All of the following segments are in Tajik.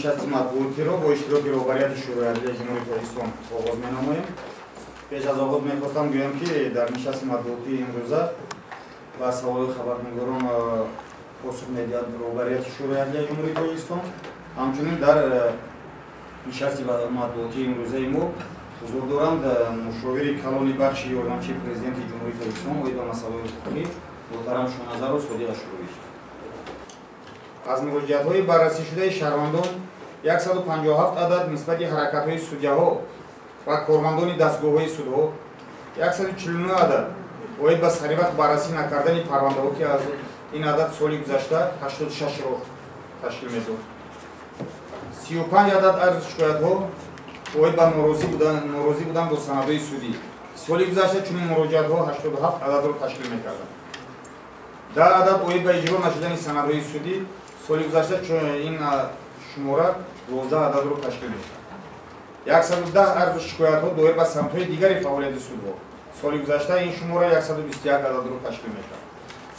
нишасти матбуотиро бо иштироки роҳбарияти шӯрои адлияи ҷумҳурии Тоҷикистон оғоз менамоем. Пеш аз оғоз мехостам гӯям ки дар нишасти матбуотии имрӯза ба саволҳои хабарнигорон посух медиҳад роҳбарияти шӯрои адлияи ҷумҳурии Тоҷикистон. Ҳамчунин дар нишасти матбуотии имрӯзаи мо ҳузур доранд мушовири калони бахши ёрдамчии президенти ҷумҳурии Тоҷикистон оид ба масъалаҳои ҳуқуқӣ муҳтарам Шоназару Содиқ Шӯрович. аз муроҷиатҳои баррасишудаи шаҳрвандон 157 адад нисбати ҳаракатҳои судяҳо ва кормандони дастгоҳҳои судҳо, 149 адад оид ба саривақт баррасӣ накардани парвандаҳо ки аз ин адад соли гузашта 86ро ташкил мезод. 35 адад арзу шикоятҳо оид ба норозӣ будан бо санадҳои судӣ. Соли гузашта чунин муроҷиатҳо 87 ададро ташкил мекарданд. 10 адад оид ба иҷро нашудани санадҳои судӣ. Соли гузашта ин шумора 12 ададро ташкил мекард. 110 арзу шикоятҳо доир ба самтҳои дигари фаъолияти судҳо. Соли гузашта ин шумора 121 ададро ташкил мекард.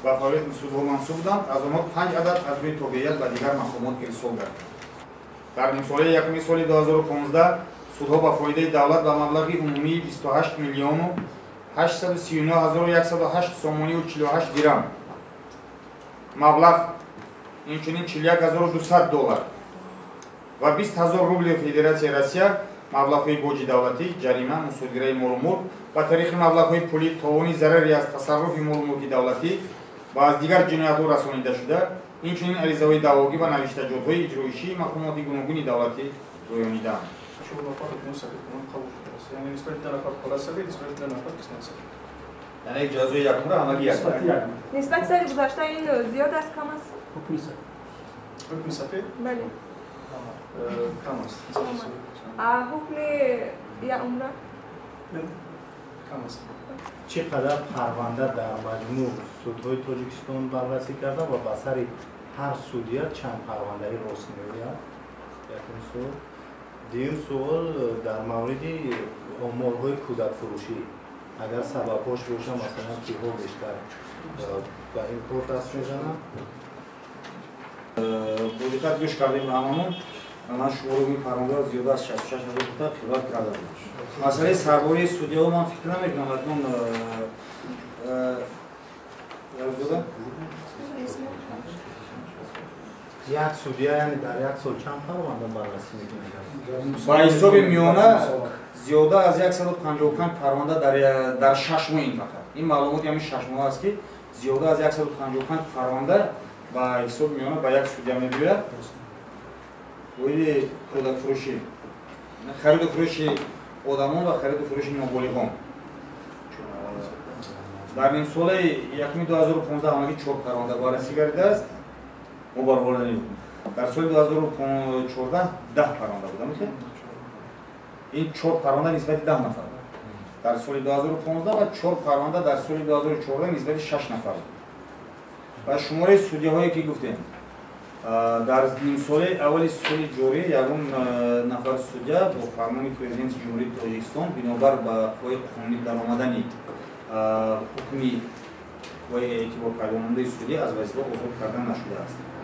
Ба фаъолияти судҳо мансуб буданд, аз онҳо 5 адад аз рӯи тобеият ба дигар мақомот ирсол гардид. дар нимсолаи якуми соли 2015 судҳо ба фоидаи давлат ба маблағи умумии 28 миллиону 839,108 сомонию 48 дирам маблағ, инчунин 41,200 доллар ва 20,000 рубли Федератсияи Россия маблағҳои боҷи давлатӣ, ҷарима, мусодираи молу мулк ба тариқи маблағҳои пулӣ товони зарари аз тасарруфи молу мулки давлатӣ ва аз дигар ҷиноятҳо расонида шуда, инчунин аризаҳои даъвогӣ ва навиштаҷотҳои иҷроишии мақомоти гуногуни давлатӣ роёнидаанд. яъне ҷазои якумра ҳамагӣ як. нисбати соли гузашта ин зиёд аст, кам аст? ҳукми сафед? бале. Кам аст. ҳукми якумра? Кам аст. чӣ қадар парванда дар маҷмӯъ судҳои Тоҷикистон баррасӣ карда ва ба сари ҳар судя чанд парвандаи рост меояд? Якум суол. Дуюм суол дар мавриди оморҳои кӯдакфурӯшӣ, агар сабабҳош боша, масалан киҳо бештар ба ин кор даст мезананд? бо диққат гӯш кардем ҳамамон, ман шумораи парвандаро зиёда аз 66 000 гуфта қилат кардам. масъалаи сарбории судяҳо ман фикр намекунам акнун як судя яъне дар як сол чанд парванда баррасӣ мекунад? ба ҳисоби миёна зиёда аз 155 парванда дар 6 моҳ ин фақат. Ин маълумоти ҳамин 6 моҳ аст ки зиёда аз 155 парванда ба ҳисоби миёна ба як судя мебиёяд. оиди кӯдакфурӯшӣ, хариду фурӯши одамон ва хариду фурӯши ноболиғон. дар нимсолаи якуми 2015 ҳамагӣ 4 парванда баррасӣ гардидааст. мо барварданӣ дар соли 2014 10 парванда будам. ин 4 парванда нисбати 10 нафар дар соли 2015 ва 4 парванда дар соли 2014 нисбати 6 нафар. ва шумораи судяҳое ки гуфтем, дар нимсолаи аввали соли ҷорӣ ягон нафар судя бо фармони президенти ҷумҳурии Тоҷикистон бинобар ба пои қонунӣ даромадани ҳукми ва эътибор пайдонамудаи судӣ аз вазифа озод карда нашудааст.